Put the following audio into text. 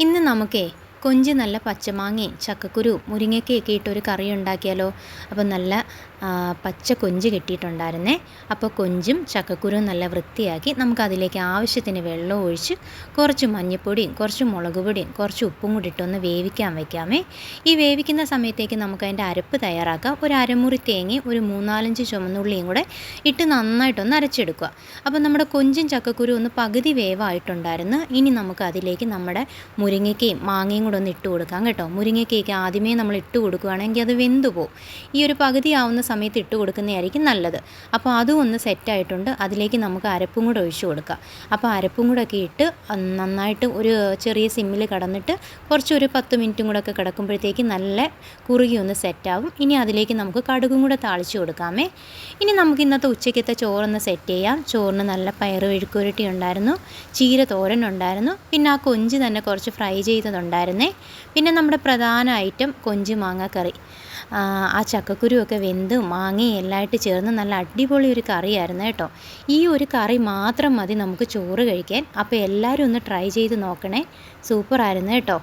ഇന്ന് നമുക്കേ കൊഞ്ച് നല്ല പച്ചമാങ്ങയും ചക്കക്കുരുവും മുരിങ്ങയ്ക്കയൊക്കെ ഇട്ടൊരു കറി ഉണ്ടാക്കിയാലോ. അപ്പോൾ നല്ല പച്ച കൊഞ്ച് കിട്ടിയിട്ടുണ്ടായിരുന്നേ. അപ്പോൾ കൊഞ്ചും ചക്കക്കുരുവും നല്ല വൃത്തിയാക്കി നമുക്കതിലേക്ക് ആവശ്യത്തിന് വെള്ളം ഒഴിച്ച് കുറച്ച് മഞ്ഞൾപ്പൊടിയും കുറച്ച് മുളക് പൊടിയും കുറച്ച് ഉപ്പും കൂടി ഇട്ടൊന്ന് വേവിക്കാൻ വയ്ക്കാമേ. ഈ വേവിക്കുന്ന സമയത്തേക്ക് നമുക്കതിൻ്റെ അരപ്പ് തയ്യാറാക്കാം. ഒരു അരമുറി തേങ്ങയും ഒരു 3-4 ചുവന്നുള്ളിയും കൂടെ ഇട്ട് നന്നായിട്ടൊന്ന് അരച്ചെടുക്കുക. അപ്പോൾ നമ്മുടെ കൊഞ്ചും ചക്കക്കുരുവും ഒന്ന് പകുതി വേവായിട്ടുണ്ടായിരുന്നു. ഇനി നമുക്ക് അതിലേക്ക് നമ്മുടെ മുരിങ്ങയ്ക്കയും മാങ്ങയും കൂടെ ഒന്ന് ഇട്ട് കൊടുക്കാം കേട്ടോ. മുരിങ്ങയ്ക്കയൊക്കെ ആദ്യമേ നമ്മൾ ഇട്ട് കൊടുക്കുകയാണെങ്കിൽ അത് വെന്തു പോകും. ഈ ഒരു പകുതിയാവുന്ന സമയത്ത് ഇട്ട് കൊടുക്കുന്നതായിരിക്കും നല്ലത്. അപ്പോൾ അതും ഒന്ന് സെറ്റായിട്ടുണ്ട്. അതിലേക്ക് നമുക്ക് അരപ്പും കൂടെ ഒഴിച്ച് കൊടുക്കാം. അപ്പോൾ അരപ്പും കൂടെ ഒക്കെ ഇട്ട് നന്നായിട്ട് ഒരു ചെറിയ സിമ്മിൽ കിടന്നിട്ട് കുറച്ചൊരു 10 മിനിറ്റും കൂടെ ഒക്കെ കിടക്കുമ്പോഴത്തേക്ക് നല്ല കുറുകി ഒന്ന് സെറ്റാവും. ഇനി അതിലേക്ക് നമുക്ക് കടുകും കൂടെ താളിച്ച് കൊടുക്കാമേ. ഇനി നമുക്ക് ഇന്നത്തെ ഉച്ചയ്ക്കത്തെ ചോറൊന്ന് സെറ്റ് ചെയ്യാം. ചോറിന് നല്ല പയറ് മെഴുക്കുവരട്ടി ഉണ്ടായിരുന്നു, ചീര തോരൻ ഉണ്ടായിരുന്നു, പിന്നെ ആ കൊഞ്ച് തന്നെ കുറച്ച് ഫ്രൈ ചെയ്തതുണ്ടായിരുന്നേ. പിന്നെ നമ്മുടെ പ്രധാന ഐറ്റം കൊഞ്ച് മാങ്ങ കറി. ആ ചക്കക്കുരുവൊക്കെ വെന്ത് മാങ്ങയും എല്ലാമായിട്ട് ചേർന്ന് നല്ല അടിപൊളി ഒരു കറിയായിരുന്നു കേട്ടോ. ഈ ഒരു കറി മാത്രം മതി നമുക്ക് ചോറ് കഴിക്കാൻ. അപ്പോൾ എല്ലാവരും ഒന്ന് ട്രൈ ചെയ്ത് നോക്കണേ. സൂപ്പറായിരുന്നു കേട്ടോ.